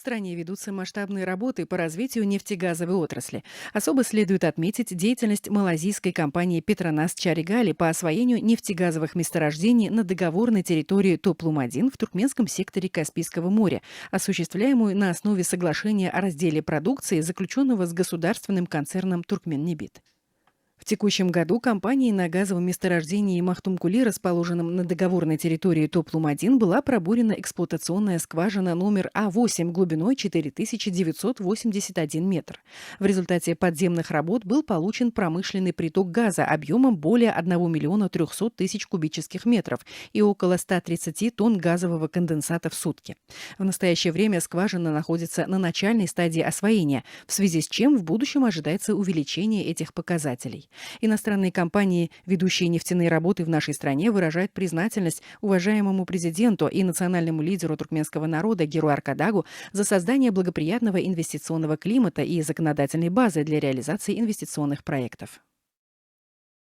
стране ведутся масштабные работы по развитию нефтегазовой отрасли. Особо следует отметить деятельность малазийской компании «Петронас Чаригали» по освоению нефтегазовых месторождений на договорной территории Топлум-1 в туркменском секторе Каспийского моря, осуществляемую на основе соглашения о разделе продукции, заключенного с государственным концерном «Туркменнебит». В текущем году компанией на газовом месторождении Махтумкули, расположенном на договорной территории Топлум-1, была пробурена эксплуатационная скважина номер А8 глубиной 4981 метр. В результате подземных работ был получен промышленный приток газа объемом более 1 миллиона 300 тысяч кубических метров и около 130 тонн газового конденсата в сутки. В настоящее время скважина находится на начальной стадии освоения, в связи с чем в будущем ожидается увеличение этих показателей. Иностранные компании, ведущие нефтяные работы в нашей стране, выражают признательность уважаемому президенту и национальному лидеру туркменского народа Геру Аркадагу за создание благоприятного инвестиционного климата и законодательной базы для реализации инвестиционных проектов.